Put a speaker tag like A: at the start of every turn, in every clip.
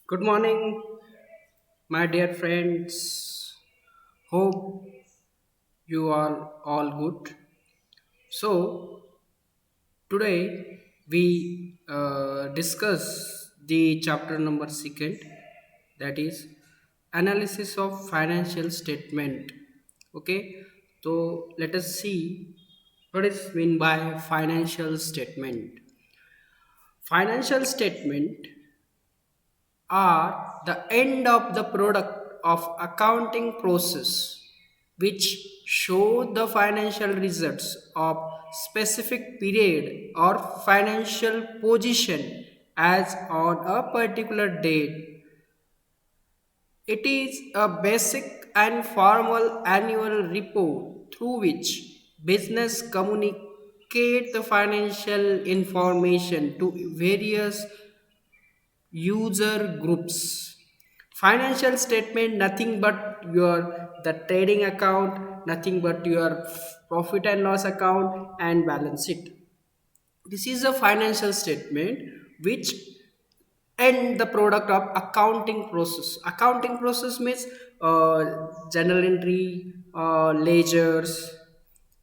A: Good morning, my dear friends. Hope you are all good. So, today we discuss the chapter number second, that is analysis of financial statement. Okay, so let us see what is mean by financial statement. Financial statement are the end of the product of accounting process which show the financial results of specific period or financial position as on a particular date. It is a basic and formal annual report through which business communicate the financial information to various user groups. Financial statement nothing but your the trading account, nothing but your profit and loss account and balance sheet. This is a financial statement which and the product of accounting process. Accounting process means journal entry, ledgers,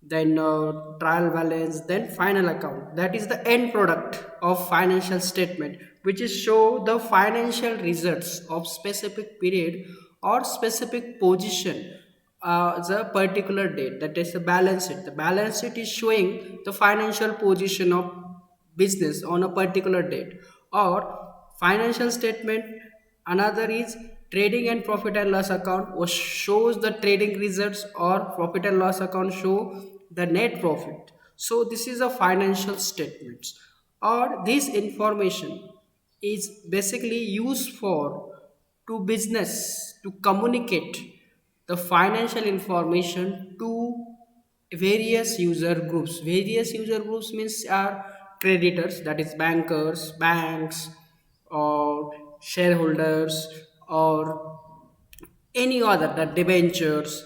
A: then trial balance, then final account. That is the end product of financial statement, which is show the financial results of specific period or specific position. The particular date, that is the balance sheet. The balance sheet is showing the financial position of business on a particular date. Or financial statement another is trading and profit and loss account, which shows the trading results, or profit and loss account show the net profit. So this is a financial statements, or this information is basically used for to business to communicate the financial information to various user groups. Various user groups means are creditors, that is bankers, banks, or shareholders, or any other, that debentures,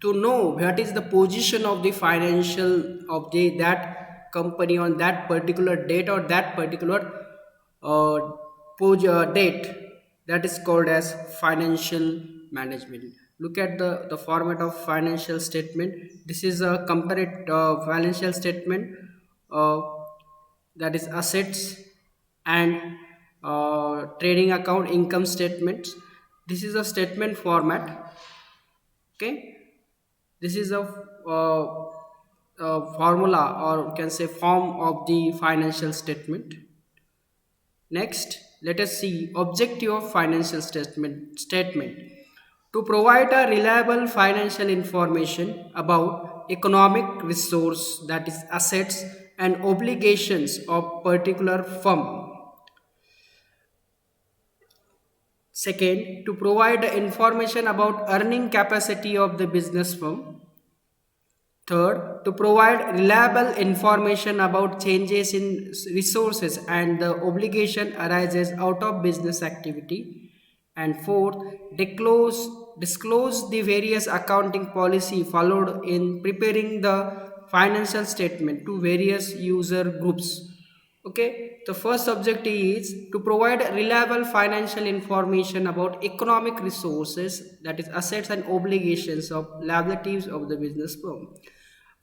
A: to know what is the position of the financial of the that company on that particular date or that particular uh, date. That is called as financial management. Look at the format of financial statement. This is a compared financial statement, uh, that is assets and trading account income statements. This is a statement format. Okay, this is a formula, or you can say form of the financial statement. Next, let us see objective of financial statement to provide a reliable financial information about economic resource, that is assets and obligations of particular firm. Second, to provide information about earning capacity of the business firm. Third, to provide reliable information about changes in resources and the obligation arises out of business activity. And fourth, disclose the various accounting policy followed in preparing the financial statement to various user groups. Okay, the first objective is to provide reliable financial information about economic resources, that is assets and obligations of liabilities of the business firm.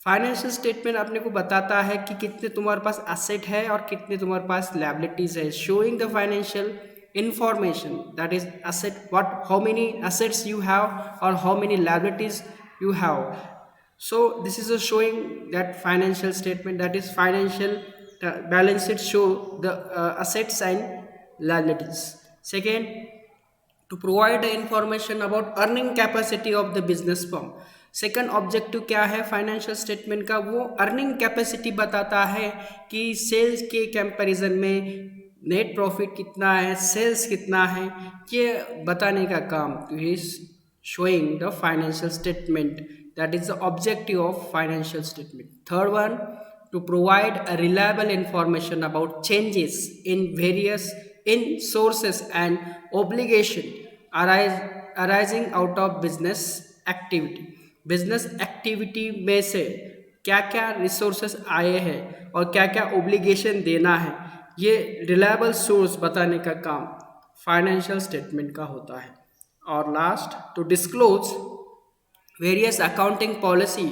A: Financial statement अपने को बताता है कि कितने तुम्हारे पास asset है और कितने तुम्हारे पास लायबिलिटीज है, showing the financial information, that is asset, what how many assets you have or how many liabilities you have. So this is a showing that financial statement, that is financial balance sheet show the assets and liabilities. Second, to provide the information about earning capacity of the business firm. Second objective क्या है financial statement का, वो earning capacity बताता है कि sales के comparison में net profit कितना है, सेल्स कितना है, ये बताने का काम is showing the financial statement. That is the objective of financial statement. Third one, to provide a reliable information about changes in various in sources and obligation arising out of business activity. Business activity में से क्या क्या resources आए हैं और क्या क्या obligation देना है, ये रिलायबल सोर्स बताने का काम फाइनेंशियल स्टेटमेंट का होता है। और last, to disclose various accounting policy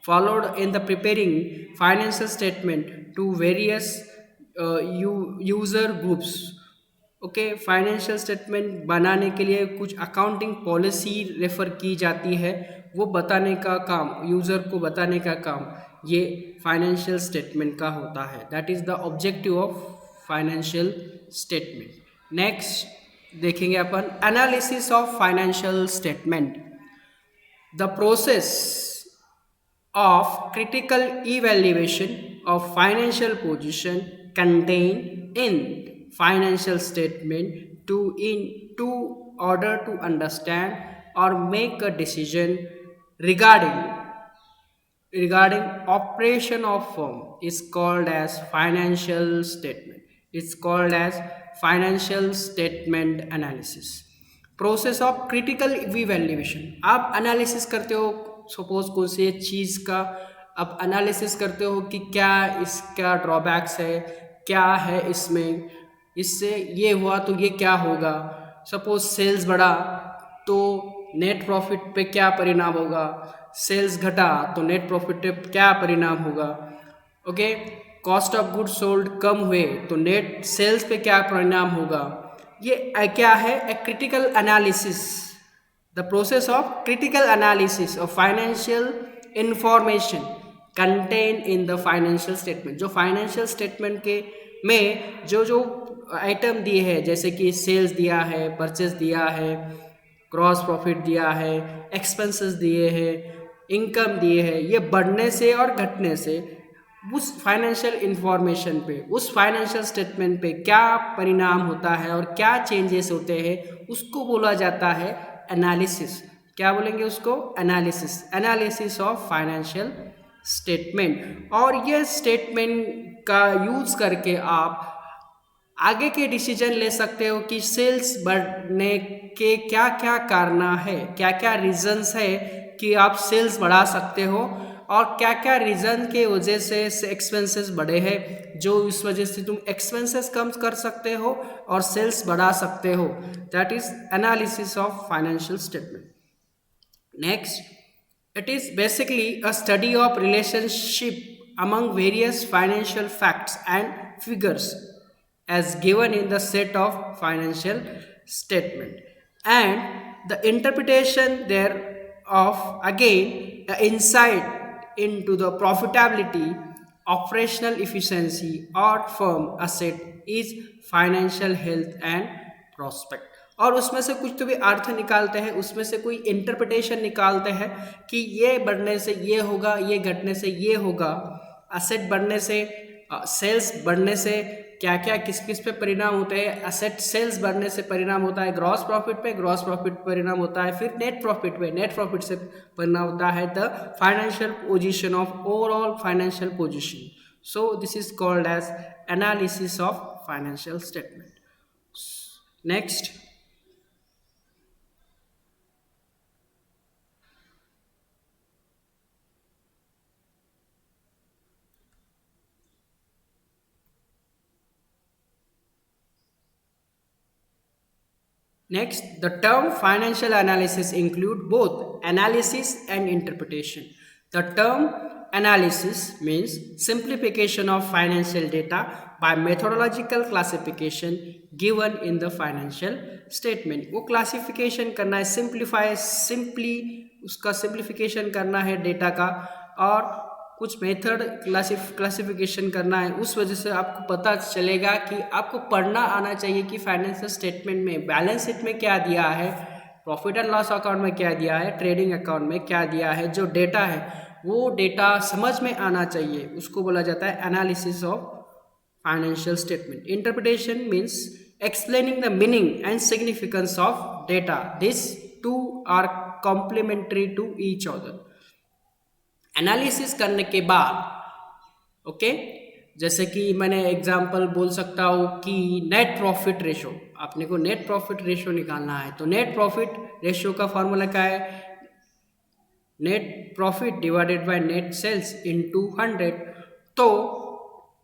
A: followed in the preparing financial statement to various user groups। Okay, financial statement बनाने के लिए कुछ अकाउंटिंग पॉलिसी रेफर की जाती है, वो बताने का काम, यूज़र को बताने का काम ये फाइनेंशियल स्टेटमेंट का होता है। That is the objective of financial statement. Next देखेंगे अपन analysis of financial statement. The process of critical evaluation of financial position contained in financial statement to order to understand or make a decision regarding operation of firm is called as financial statement। It's called as financial statement analysis। Process of critical evaluation, आप analysis करते हो suppose कौन सी चीज़ का, आप analysis करते हो कि क्या इसका ड्रॉबैक्स है, क्या है इसमें, इससे ये हुआ तो ये क्या होगा। सपोज सेल्स बढ़ा तो नेट प्रॉफिट पे क्या परिणाम होगा, सेल्स घटा तो नेट प्रॉफिट पे क्या परिणाम होगा। Okay, cost of goods sold कम हुए तो नेट सेल्स पे क्या परिणाम होगा। ये क्या है, a critical analysis, the process of critical analysis of financial information contain in the financial statement. जो फाइनेंशियल स्टेटमेंट के में जो जो आइटम दिए हैं, जैसे कि सेल्स दिया है, परचेस दिया है, क्रॉस प्रॉफिट दिया है, एक्सपेंसेस दिए हैं, इनकम दिए हैं, ये बढ़ने से और घटने से उस फाइनेंशियल इंफॉर्मेशन पे, उस फाइनेंशियल स्टेटमेंट पे क्या परिणाम होता है और क्या चेंजेस होते हैं, उसको बोला जाता है एनालिसिस। क्या बोलेंगे उसको, analysis. Analysis of financial statement. और ये स्टेटमेंट का यूज करके आप आगे के डिसीजन ले सकते हो कि सेल्स बढ़ने के क्या क्या कारण है, क्या क्या रीजंस है कि आप सेल्स बढ़ा सकते हो, और क्या क्या रीज़न के वजह से एक्सपेंसेस बढ़े हैं, जो इस वजह से तुम एक्सपेंसेस कम कर सकते हो और सेल्स बढ़ा सकते हो। That is analysis of financial statement. Next, it is basically a study of relationship among various financial facts and figures as given in the set of financial statement and the interpretation thereof, again the insight into the profitability, operational efficiency or firm asset is financial health and prospect। और उसमें से कुछ तो भी अर्थ निकालते हैं, उसमें से कोई इंटरप्रिटेशन निकालते हैं कि ये बढ़ने से ये होगा, ये घटने से ये होगा, असेट बढ़ने से, सेल्स बढ़ने से क्या क्या किस किस पे परिणाम होते हैं। असेट सेल्स बढ़ने से परिणाम होता है ग्रॉस प्रॉफिट पे, ग्रॉस प्रॉफिट परिणाम होता है फिर नेट प्रॉफिट पे, नेट प्रॉफिट से परिणाम होता है the financial position of overall financial position. So this is called as analysis of financial statement. Next, Next, the term financial analysis include both analysis and interpretation. The term analysis means simplification of financial data by methodological classification given in the financial statement। वो classification करना है, simply उसका simplification करना है data का, और कुछ method classification करना है। उस वजह से आपको पता चलेगा कि आपको पढ़ना आना चाहिए कि फाइनेंशियल स्टेटमेंट में बैलेंस शीट में क्या दिया है, प्रॉफिट एंड लॉस अकाउंट में क्या दिया है, ट्रेडिंग अकाउंट में क्या दिया है। जो डेटा है वो डेटा समझ में आना चाहिए, उसको बोला जाता है analysis of financial statement. Interpretation means explaining the meaning and significance of data. This two are complementary to each other. Analysis करने के बाद ओके, जैसे कि मैंने एग्जांपल बोल सकता हूँ कि नेट प्रॉफिट रेशो, आपने को नेट प्रॉफिट रेशो निकालना है तो नेट प्रॉफिट रेशो का फॉर्मूला क्या है, net profit divided by net sales into 100। तो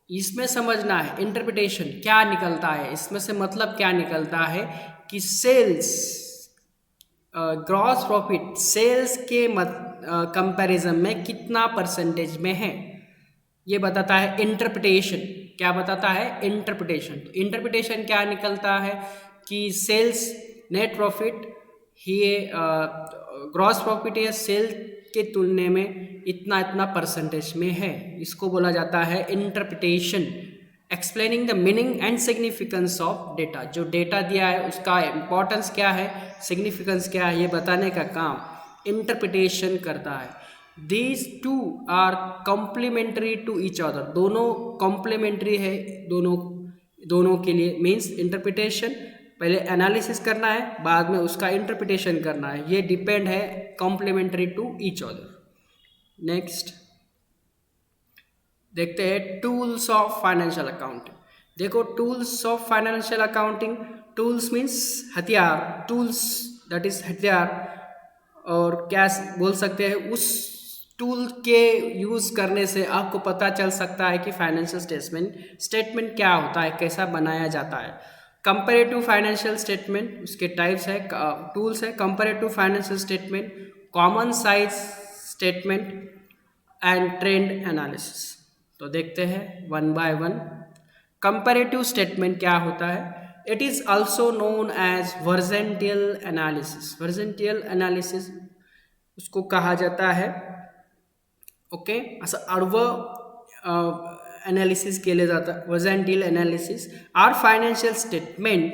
A: इसमें समझना है इंटरप्रिटेशन क्या निकलता है, इसमें से मतलब क्या निकलता है कि सेल्स, ग्रॉस प्रॉफिट सेल्स के कंपैरिजन में कितना परसेंटेज में है, ये बताता है इंटरप्रिटेशन। क्या बताता है? इंटरप्रिटेशन। तो इंटरप्रिटेशन क्या निकलता है कि सेल्स नेट प्रॉफिट ये ग्रॉस प्रॉफिट या सेल के तुलने में इतना इतना परसेंटेज में है, इसको बोला जाता है interpretation. Explaining the meaning and significance of data, जो डेटा दिया है उसका इंपॉर्टेंस क्या है, सिग्निफिकेंस क्या है, ये बताने का काम इंटरप्रिटेशन करता है। These two are complementary to each other, दोनों कॉम्प्लीमेंट्री है दोनों दोनों के लिए। मीन्स इंटरप्रिटेशन पहले एनालिसिस करना है, बाद में उसका इंटरप्रिटेशन करना है, ये डिपेंड है complementary to each other. Next देखते हैं टूल्स ऑफ फाइनेंशियल अकाउंटिंग। देखो tools of financial accounting, tools means हथियार, टूल्स दैट इज हथियार, और क्या बोल सकते हैं, उस टूल के यूज़ करने से आपको पता चल सकता है कि फाइनेंशियल स्टेटमेंट क्या होता है, कैसा बनाया जाता है। कंपेरेटिव फाइनेंशियल स्टेटमेंट, उसके टाइप्स है, टूल्स है comparative financial statement, common size statement and trend analysis. तो देखते हैं one by one. Comparative statement क्या होता है? It is also known as horizontal analysis. Horizontal analysis उसको कहा जाता है, ओके, असं आडवं एनालिसिस केले जातं, horizontal analysis are financial statement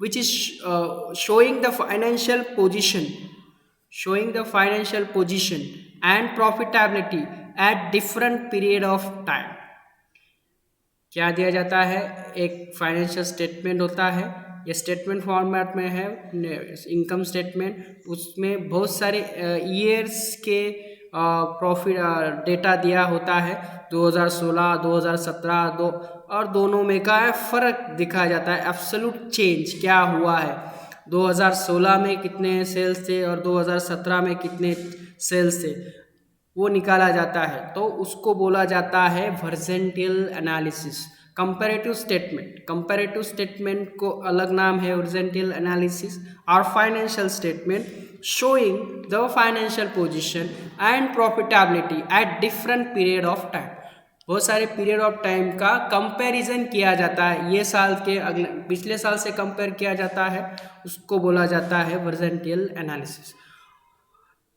A: which is showing the financial position and profitability at different period of time। क्या दिया जाता है? एक फाइनेंशियल स्टेटमेंट होता है, ये स्टेटमेंट फॉर्मेट में है, इनकम स्टेटमेंट, उसमें बहुत सारे ईयर्स के प्रॉफिट डेटा दिया होता है, 2016 2017 दो, और दोनों में का फ़र्क दिखाया जाता है, एब्सोल्यूट चेंज क्या हुआ है, 2016 में कितने सेल्स थे और 2017 में कितने सेल्स थे, वो निकाला जाता है, तो उसको बोला जाता है वर्जेंटियल एनालिसिस। कंपैरेटिव स्टेटमेंट को अलग नाम है वर्जेंटियल एनालिसिस। और financial statement showing the financial position and profitability at different period of time. बहुत सारे पीरियड ऑफ टाइम का कंपैरिजन किया जाता है, ये साल के अगले पिछले साल से कंपेयर किया जाता है, उसको बोला जाता है वर्जेंटियल एनालिसिस।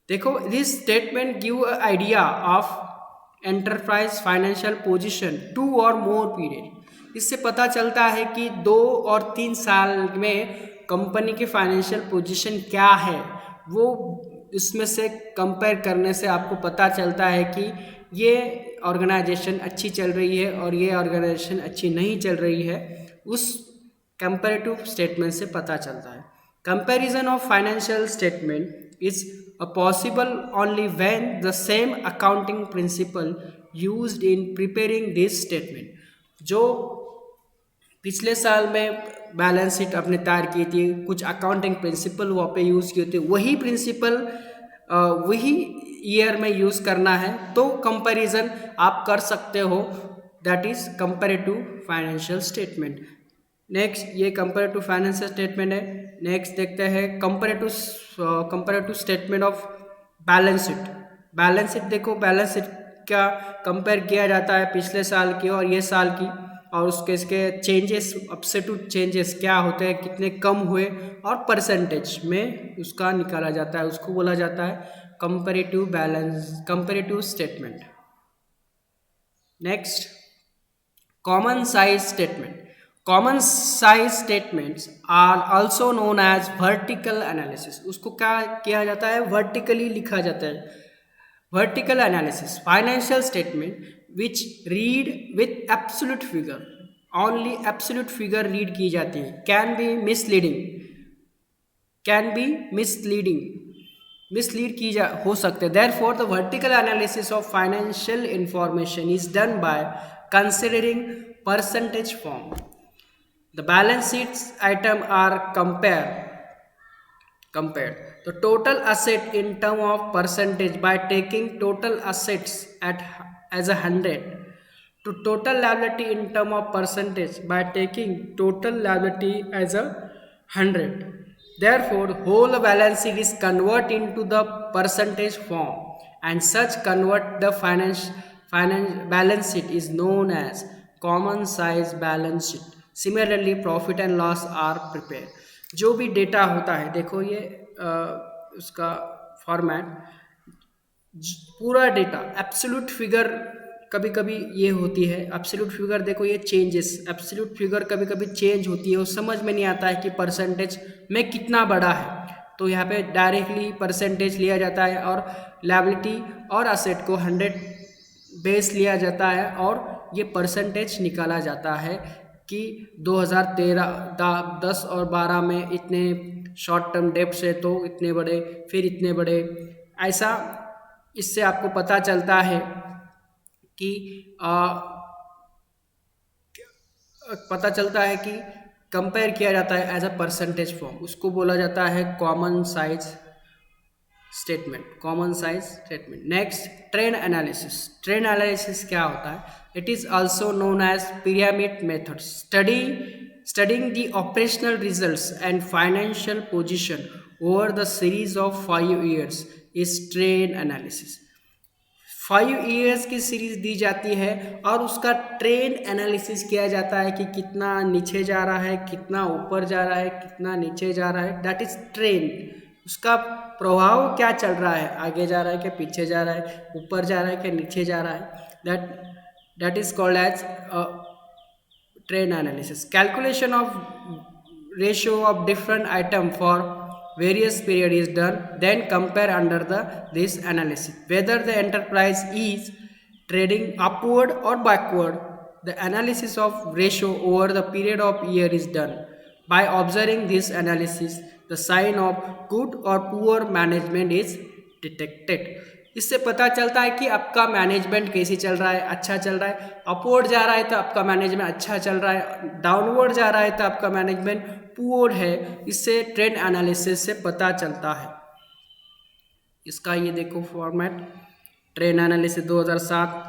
A: देखो this statement give a idea of enterprise financial position 2 और मोर पीरियड। इससे पता चलता है कि 2 और 3 साल में कंपनी के फाइनेंशियल पोजीशन क्या है, वो इसमें से कंपेयर करने से आपको पता चलता है कि ये ऑर्गेनाइजेशन अच्छी चल रही है और ये ऑर्गेनाइजेशन अच्छी नहीं चल रही है, उस कंपैरेटिव स्टेटमेंट से पता चलता है। Comparison of financial statement is possible only when the same accounting principle used in preparing this statement। जो पिछले साल में बैलेंस शीट आपने तैयार की थी, कुछ अकाउंटिंग प्रिंसिपल वहाँ पे यूज़ किए थे, वही प्रिंसिपल वही ईयर में यूज़ करना है, तो कंपैरिजन आप कर सकते हो, that is comparative financial statement. Next ये कंपैरेटिव फाइनेंशियल स्टेटमेंट है। नेक्स्ट देखते हैं comparative statement of balance sheet. Balance sheet देखो, बैलेंस शीट क्या कंपेयर किया जाता है पिछले साल की और ये साल की, और उसके इसके चेंजेस, अपसेटूट चेंजेस क्या होते हैं, कितने कम हुए, और परसेंटेज में उसका निकाला जाता है, उसको बोला जाता है comparative statement. Next common size statement. Common size statements are also known as vertical analysis. उसको क्या किया जाता है? वर्टिकली लिखा जाता है। Vertical analysis financial statement which read with absolute figure, only absolute figure read की जाती है, कैन बी मिसलीड की जा हो सकते हैं। Therefore the vertical analysis of financial information is done by considering percentage form। The balance sheets item are compared the total asset in term of percentage by taking total assets as 100 to total liability in term of percentage by taking total liability as a 100. Therefore, whole balance sheet is convert into the percentage form, and such convert the finance balance sheet is known as common size balance sheet. Similarly, profit and loss are prepared. जो भी data होता है, देखो ये उसका format, पूरा data absolute figure कभी कभी ये होती है। एब्सोल्यूट फिगर देखो ये चेंजेस, एब्सोल्यूट फिगर कभी कभी चेंज होती है, वो समझ में नहीं आता है कि परसेंटेज में कितना बड़ा है, तो यहाँ पे डायरेक्टली परसेंटेज लिया जाता है और लायबिलिटी और असेट को 100 बेस लिया जाता है और ये परसेंटेज निकाला जाता है कि 2013 10 और 12 में इतने शॉर्ट टर्म डेप्ट है तो इतने बड़े, फिर इतने बड़े, ऐसा इससे आपको पता चलता है कि पता चलता है कि कंपेयर किया जाता है एज अ परसेंटेज फॉर्म, उसको बोला जाता है common size statement, common size statement. Next, trend analysis. Trend analysis क्या होता है? It is also known age pyramid method, studying the operational results and financial position over the series of 5 years is trend analysis। 5 years की series दी जाती है और उसका trend analysis किया जाता है कि कितना नीचे जा रहा है, कितना ऊपर जा रहा है, कितना नीचे जा रहा है, दैट इज ट्रेंड। उसका प्रभाव क्या चल रहा है, आगे जा रहा है कि पीछे जा रहा है, ऊपर जा रहा है कि नीचे जा रहा है, that is called as trend analysis। Calculation of ratio of different item for various period is done, then compare under this analysis whether the enterprise is trading upward or backward. The analysis of ratio over the period of year is done. By observing this analysis, the sign of good or poor management is detected। इससे पता चलता है कि आपका management कैसे चल रहा है, अच्छा चल रहा है, अपवर्ड जा रहा है तो आपका मैनेजमेंट अच्छा चल रहा है, डाउनवर्ड जा रहा है तो आपका मैनेजमेंट पुअर है। इससे ट्रेंड एनालिसिस से पता चलता है। इसका ये देखो फॉर्मेट, ट्रेंड एनालिसिस 2007,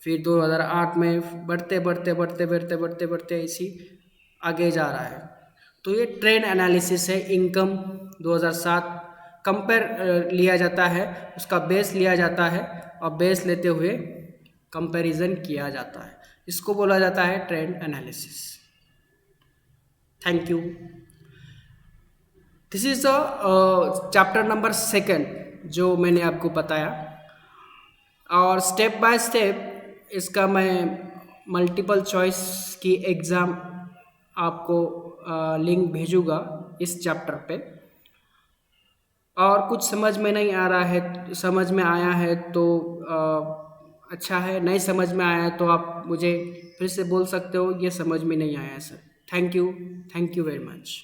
A: फिर 2008 में बढ़ते बढ़ते बढ़ते बढ़ते बढ़ते बढ़ते इसी आगे जा रहा है। तो ये ट्रेंड एनालिसिस है। इनकम 2007 कंपेयर लिया जाता है, उसका बेस लिया जाता है और बेस लेते हुए कंपैरिजन किया जाता है, इसको बोला जाता है trend analysis. Thank you. This is chapter number 2 जो मैंने आपको बताया, और स्टेप बाय स्टेप इसका मैं मल्टीपल चॉइस की एग्ज़ाम आपको लिंक भेजूँगा इस चैप्टर पे। और कुछ समझ में नहीं आ रहा है, समझ में आया है तो अच्छा है, नहीं समझ में आया है तो आप मुझे फिर से बोल सकते हो ये समझ में नहीं आया sir. Thank you very much.